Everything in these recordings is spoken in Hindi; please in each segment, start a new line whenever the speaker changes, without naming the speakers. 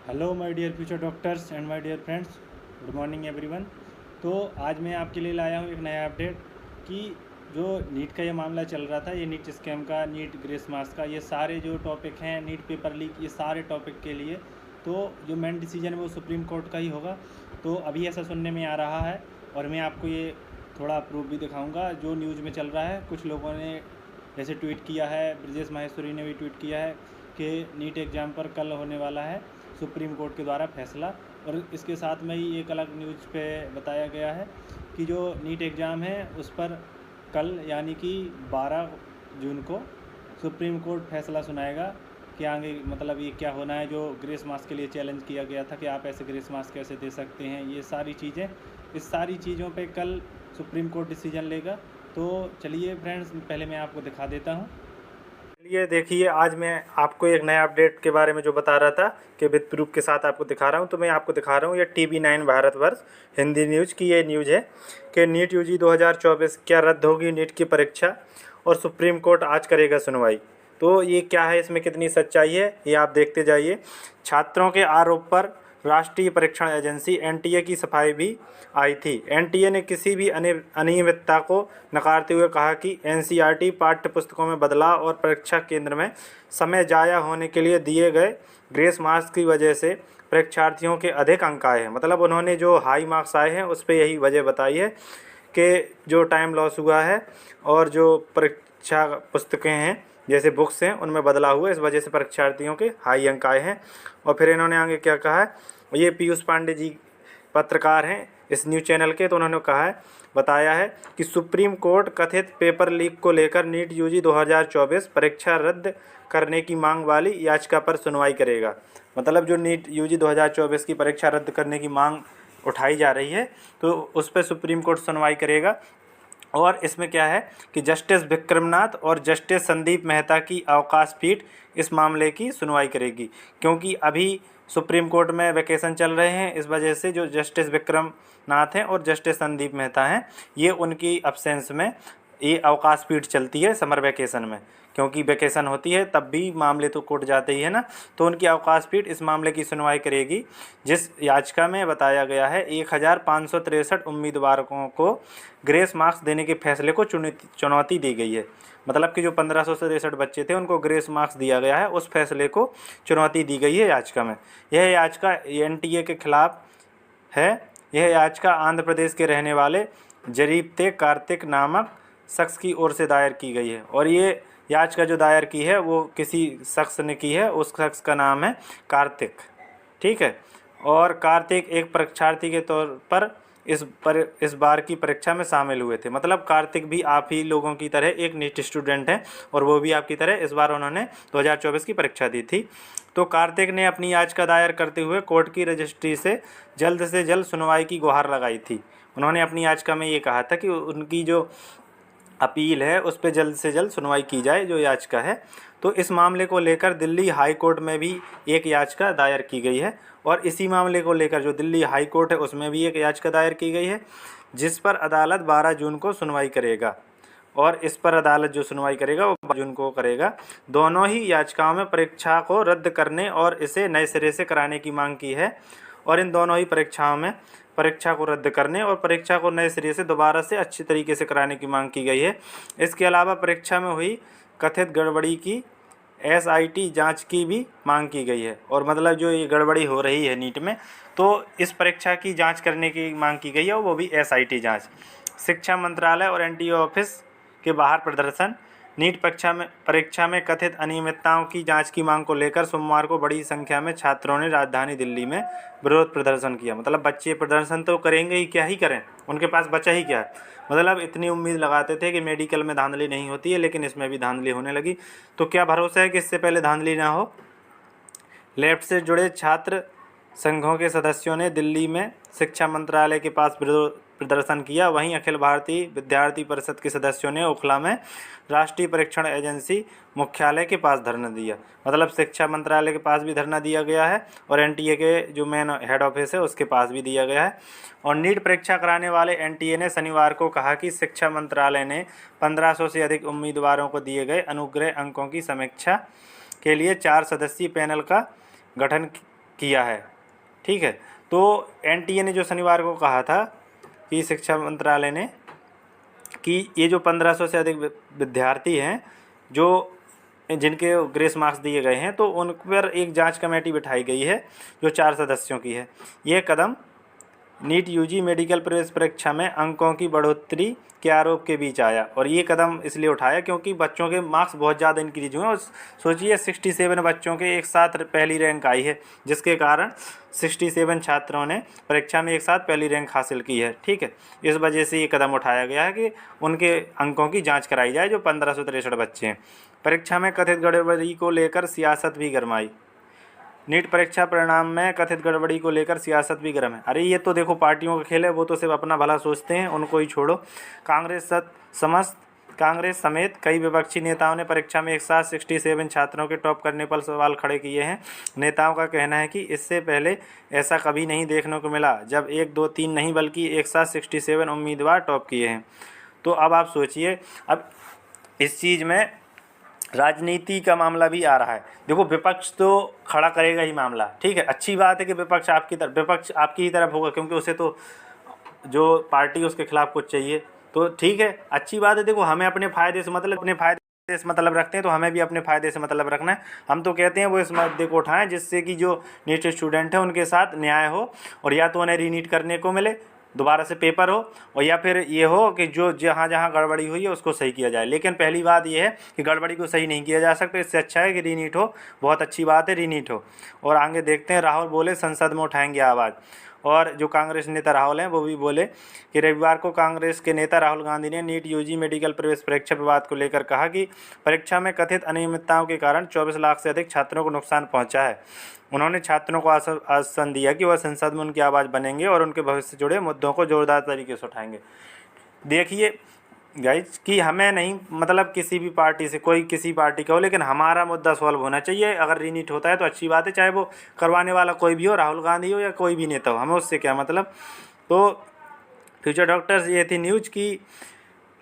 Hello my dear future doctors and my dear friends, good morning everyone. तो आज मैं आपके लिए लाया हूँ एक नया अपडेट कि जो नीट का ये मामला चल रहा था, ये नीट स्कैम का, नीट ग्रेस मार्क्स का, ये सारे जो टॉपिक हैं, नीट पेपर लीक, ये सारे टॉपिक के लिए तो जो मेन डिसीजन है वो सुप्रीम कोर्ट का ही होगा। तो अभी ऐसा सुनने में आ रहा है और मैं आपको ये थोड़ा प्रूफ भी दिखाऊंगा जो न्यूज़ में चल रहा है। कुछ लोगों ने जैसे ट्वीट किया है, ब्रजेश माहेश्वरी ने भी ट्वीट किया है कि नीट एग्ज़ाम पर कल होने वाला है सुप्रीम कोर्ट के द्वारा फैसला। और इसके साथ में ही एक अलग न्यूज़ पे बताया गया है कि जो नीट एग्ज़ाम है उस पर कल यानी कि 12 जून को सुप्रीम कोर्ट फैसला सुनाएगा कि आगे मतलब ये क्या होना है। जो ग्रेस मार्क्स के लिए चैलेंज किया गया था कि आप ऐसे ग्रेस मार्क्स कैसे दे सकते हैं, ये सारी चीज़ें, इस सारी चीज़ों पे कल सुप्रीम कोर्ट डिसीजन लेगा। तो चलिए फ्रेंड्स, पहले मैं आपको दिखा देता हूँ। चलिए देखिए, आज मैं आपको एक नया अपडेट के बारे में जो बता रहा था कि विद प्रूफ के साथ आपको दिखा रहा हूँ। तो मैं आपको दिखा रहा हूँ ये TV9 भारतवर्ष हिंदी न्यूज़ की ये न्यूज़ है कि नीट यूजी 2024 क्या रद्द होगी नीट की परीक्षा और सुप्रीम कोर्ट आज करेगा सुनवाई। तो ये क्या है, इसमें कितनी सच्चाई है, ये आप देखते जाइए। छात्रों के आरोप पर राष्ट्रीय परीक्षण एजेंसी NTA की सफाई भी आई थी। NTA ने किसी भी अनियमितता को नकारते हुए कहा कि NCERT पाठ्य पुस्तकों में बदलाव और परीक्षा केंद्र में समय जाया होने के लिए दिए गए ग्रेस मार्क्स की वजह से परीक्षार्थियों के अधिक अंक आए हैं। मतलब उन्होंने जो हाई मार्क्स आए हैं उस पर यही वजह बताई है कि जो टाइम लॉस हुआ है और जो परीक्षा पुस्तकें हैं जैसे बुक्स हैं उनमें बदलाव हुआ, इस वजह से परीक्षार्थियों के हाई अंक आए हैं। और फिर इन्होंने आगे क्या कहा है, ये पीयूष पांडे जी पत्रकार हैं इस न्यूज़ चैनल के, तो उन्होंने कहा है, बताया है कि सुप्रीम कोर्ट कथित पेपर लीक को लेकर नीट यूजी 2024 परीक्षा रद्द करने की मांग वाली याचिका पर सुनवाई करेगा। मतलब जो नीट यूजी 2024 की परीक्षा रद्द करने की मांग उठाई जा रही है तो उस पर सुप्रीम कोर्ट सुनवाई करेगा। और इसमें क्या है कि जस्टिस विक्रमनाथ और जस्टिस संदीप मेहता की अवकाश पीठ इस मामले की सुनवाई करेगी, क्योंकि अभी सुप्रीम कोर्ट में वैकेशन चल रहे हैं। इस वजह से जो जस्टिस विक्रमनाथ हैं और जस्टिस संदीप मेहता हैं, ये उनकी अब्सेंस में ये अवकाश पीठ चलती है समर वैकेशन में, क्योंकि वैकेशन होती है तब भी मामले तो कोर्ट जाते ही है ना। तो उनकी अवकाश पीठ इस मामले की सुनवाई करेगी जिस याचिका में बताया गया है 1563 उम्मीदवारों को ग्रेस मार्क्स देने के फैसले को चुनौती दी गई है। मतलब कि जो 1563 बच्चे थे उनको ग्रेस मार्क्स दिया गया है, उस फैसले को चुनौती दी गई है याचिका में। यह याचिका NTA के खिलाफ है। यह याचिका आंध्र प्रदेश के रहने वाले जरीप्ते कार्तिक नामक शख्स की ओर से दायर की गई है। और ये याचिका जो दायर की है वो किसी शख्स ने की है, उस शख्स का नाम है कार्तिक, ठीक है। और कार्तिक एक परीक्षार्थी के तौर पर इस बार की परीक्षा में शामिल हुए थे। मतलब कार्तिक भी आप ही लोगों की तरह एक नीट स्टूडेंट हैं और वो भी आपकी तरह इस बार उन्होंने 2024 की परीक्षा दी थी। तो कार्तिक ने अपनी याचिका दायर करते हुए कोर्ट की रजिस्ट्री से जल्द सुनवाई की गुहार लगाई थी। उन्होंने अपनी याचिका में ये कहा था कि उनकी जो अपील है उस पर जल्द से जल्द सुनवाई की जाए, जो याचिका है। तो इस मामले को लेकर दिल्ली हाई कोर्ट में भी एक याचिका दायर की गई है और इसी मामले को लेकर जो दिल्ली हाई कोर्ट है उसमें भी एक याचिका दायर की गई है, जिस पर अदालत 12 जून को सुनवाई करेगा। और इस पर अदालत जो सुनवाई करेगा वो 12 जून को करेगा। दोनों ही याचिकाओं में परीक्षा को रद्द करने और इसे नए सिरे से कराने की मांग की है। और इन दोनों ही परीक्षाओं में परीक्षा को रद्द करने और परीक्षा को नए सिरे से दोबारा से अच्छी तरीके से कराने की मांग की गई है। इसके अलावा परीक्षा में हुई कथित गड़बड़ी की SIT जांच की भी मांग की गई है। और मतलब जो ये गड़बड़ी हो रही है नीट में, तो इस परीक्षा की जांच करने की मांग की गई है, वो भी SIT जांच। शिक्षा मंत्रालय और NTA ऑफिस के बाहर प्रदर्शन। नीट परीक्षा में कथित अनियमितताओं की जांच की मांग को लेकर सोमवार को बड़ी संख्या में छात्रों ने राजधानी दिल्ली में विरोध प्रदर्शन किया। मतलब बच्चे प्रदर्शन तो करेंगे ही, क्या ही करें, उनके पास बचा ही क्या है। मतलब इतनी उम्मीद लगाते थे कि मेडिकल में धांधली नहीं होती है, लेकिन इसमें भी धांधली होने लगी। तो क्या भरोसा है कि इससे पहले धांधली ना हो। लेफ्ट से जुड़े छात्र संघों के सदस्यों ने दिल्ली में शिक्षा मंत्रालय के पास विरोध प्रदर्शन किया। वहीं अखिल भारतीय विद्यार्थी परिषद के सदस्यों ने ओखला में राष्ट्रीय परीक्षण एजेंसी मुख्यालय के पास धरना दिया। मतलब शिक्षा मंत्रालय के पास भी धरना दिया गया है और NTA के जो मेन हेड ऑफिस है उसके पास भी दिया गया है। और नीट परीक्षा कराने वाले NTA ने शनिवार को कहा कि शिक्षा मंत्रालय ने 1500 से अधिक उम्मीदवारों को दिए गए अनुग्रह अंकों की समीक्षा के लिए 4 सदस्यीय पैनल का गठन किया है। ठीक है, तो एनटीए ने जो शनिवार को कहा था कि शिक्षा मंत्रालय ने कि ये जो 1500 से अधिक विद्यार्थी हैं जो जिनके ग्रेस मार्क्स दिए गए हैं, तो उन पर एक जांच कमेटी बिठाई गई है जो 4 सदस्यों की है। ये कदम नीट यूजी मेडिकल प्रवेश परीक्षा में अंकों की बढ़ोतरी के आरोप के बीच आया, और ये कदम इसलिए उठाया क्योंकि बच्चों के मार्क्स बहुत ज़्यादा इंक्रीज हुए। और सोचिए 67 बच्चों के एक साथ पहली रैंक आई है, जिसके कारण 67 छात्रों ने परीक्षा में एक साथ पहली रैंक हासिल की है। ठीक है, इस वजह से ये कदम उठाया गया है कि उनके अंकों की जाँच कराई जाए, जो 1563 बच्चे हैं। परीक्षा में कथित गड़बड़ी को लेकर सियासत भी गरमाई। नीट परीक्षा परिणाम में कथित गड़बड़ी को लेकर सियासत भी गर्म है। अरे ये तो देखो पार्टियों का खेल है, वो तो सिर्फ अपना भला सोचते हैं, उनको ही छोड़ो। कांग्रेस समेत कई विपक्षी नेताओं ने परीक्षा में एक साथ 67 छात्रों के टॉप करने पर सवाल खड़े किए हैं। नेताओं का कहना है कि इससे पहले ऐसा कभी नहीं देखने को मिला, जब 1, 2, 3 नहीं बल्कि एक साथ 67 उम्मीदवार टॉप किए हैं। तो अब आप सोचिए, अब इस चीज़ में राजनीति का मामला भी आ रहा है। देखो विपक्ष तो खड़ा करेगा ही मामला, ठीक है, अच्छी बात है कि विपक्ष आपकी ही तरफ होगा, क्योंकि उसे तो जो पार्टी उसके खिलाफ कुछ चाहिए, तो ठीक है, अच्छी बात है। देखो हमें अपने फ़ायदे से मतलब रखते हैं, तो हमें भी अपने फ़ायदे से मतलब रखना है। हम तो कहते हैं वो इस मुद्दे को उठाएं जिससे कि जो नीट स्टूडेंट हैं उनके साथ न्याय हो, और या तो उन्हें रीनीट करने को मिले, दोबारा से पेपर हो, और या फिर ये हो कि जो जहाँ जहाँ गड़बड़ी हुई है उसको सही किया जाए। लेकिन पहली बात ये है कि गड़बड़ी को सही नहीं किया जा सकता, इससे अच्छा है कि रीनीट हो। बहुत अच्छी बात है, रीनीट हो। और आगे देखते हैं, राहुल बोले संसद में उठाएंगे आवाज़। और जो कांग्रेस नेता राहुल हैं वो भी बोले कि रविवार को कांग्रेस के नेता राहुल गांधी ने नीट यूजी मेडिकल प्रवेश परीक्षा विवाद को लेकर कहा कि परीक्षा में कथित अनियमितताओं के कारण 24 लाख से अधिक छात्रों को नुकसान पहुंचा है। उन्होंने छात्रों को आश्वासन दिया कि वह संसद में उनकी आवाज़ बनेंगे और उनके भविष्य से जुड़े मुद्दों को जोरदार तरीके से उठाएंगे। देखिए गाइज कि हमें नहीं मतलब किसी भी पार्टी से, कोई किसी पार्टी का हो, लेकिन हमारा मुद्दा सॉल्व होना चाहिए। अगर रीनीट होता है तो अच्छी बात है, चाहे वो करवाने वाला कोई भी हो, राहुल गांधी हो या कोई भी नेता हो, हमें उससे क्या मतलब। तो फ्यूचर डॉक्टर्स, ये थी न्यूज़ की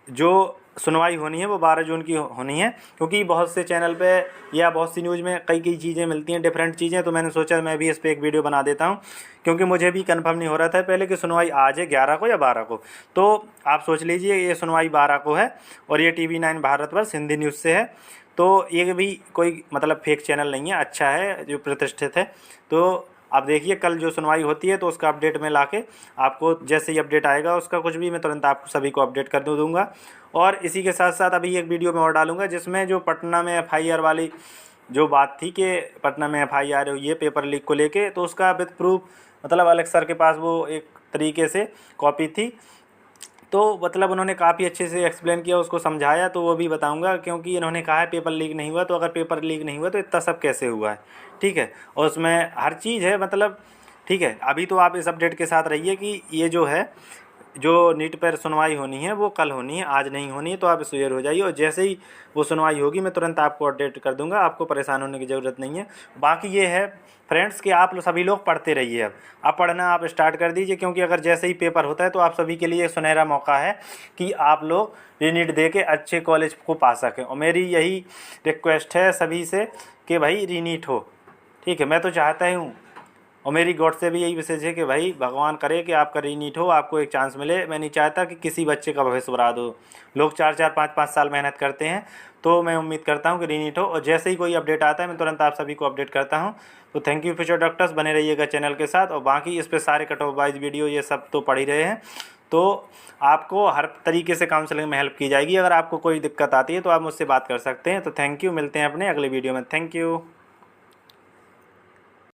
जो सुनवाई होनी है वो 12 जून की होनी है, क्योंकि बहुत से चैनल पे या बहुत सी न्यूज़ में कई चीज़ें मिलती हैं, डिफरेंट चीज़ें। तो मैंने सोचा मैं भी इस पर एक वीडियो बना देता हूं, क्योंकि मुझे भी कंफर्म नहीं हो रहा था पहले कि सुनवाई आज है 11 को या 12 को। तो आप सोच लीजिए ये सुनवाई 12 को है, और ये TV9 भारतवर्ष हिंदी न्यूज़ से है। तो ये भी कोई मतलब फेक चैनल नहीं है, अच्छा है, जो प्रतिष्ठित है। तो आप देखिए कल जो सुनवाई होती है तो उसका अपडेट में लाके आपको जैसे ही अपडेट आएगा उसका कुछ भी, मैं तुरंत आपको सभी को अपडेट कर दूँगा। और इसी के साथ साथ अभी एक वीडियो में और डालूंगा जिसमें जो पटना में FIR वाली जो बात थी कि पटना में FIR हुई है पेपर लीक को लेके, तो उसका विद प्रूफ मतलब अलग सर के पास वो एक तरीके से कॉपी थी, तो मतलब उन्होंने काफ़ी अच्छे से एक्सप्लेन किया, उसको समझाया, तो वो भी बताऊंगा। क्योंकि इन्होंने कहा है पेपर लीक नहीं हुआ, तो अगर पेपर लीक नहीं हुआ तो इतना सब कैसे हुआ है, ठीक है। और उसमें हर चीज़ है मतलब, ठीक है। अभी तो आप इस अपडेट के साथ रहिए कि ये जो है जो नीट पर सुनवाई होनी है वो कल होनी है, आज नहीं होनी है। तो आप शेयर हो जाइए, और जैसे ही वो सुनवाई होगी मैं तुरंत आपको अपडेट कर दूंगा, आपको परेशान होने की ज़रूरत नहीं है। बाकी ये है फ्रेंड्स कि आप सभी लोग पढ़ते रहिए। अब पढ़ना आप स्टार्ट कर दीजिए, क्योंकि अगर जैसे ही पेपर होता है तो आप सभी के लिए एक सुनहरा मौका है कि आप लोग रीनीट दे के अच्छे कॉलेज को पा सकें। और मेरी यही रिक्वेस्ट है सभी से कि भाई रीनीट हो, ठीक है। मैं तो चाहता ही हूँ, और मेरी गॉड से भी यही मैसेज है कि भाई भगवान करे कि आपका रीनीट हो, आपको एक चांस मिले। मैं नहीं चाहता कि किसी बच्चे का भविष्य बर्बाद हो। लोग 4-4, 5-5 साल मेहनत करते हैं, तो मैं उम्मीद करता हूं कि रीनीट हो। और जैसे ही कोई अपडेट आता है मैं तुरंत आप सभी को अपडेट करता हूं। तो थैंक यू फ्यूचर डॉक्टर्स, बने रहिएगा चैनल के साथ। और बाकी इस पर सारे कट ऑफ वाइज वीडियो ये सब तो पढ़ ही रहे हैं, तो आपको हर तरीके से काउंसलिंग में हेल्प की जाएगी। अगर आपको कोई दिक्कत आती है तो आप मुझसे बात कर सकते हैं। तो थैंक यू, मिलते हैं अपने अगले वीडियो में। Thank you.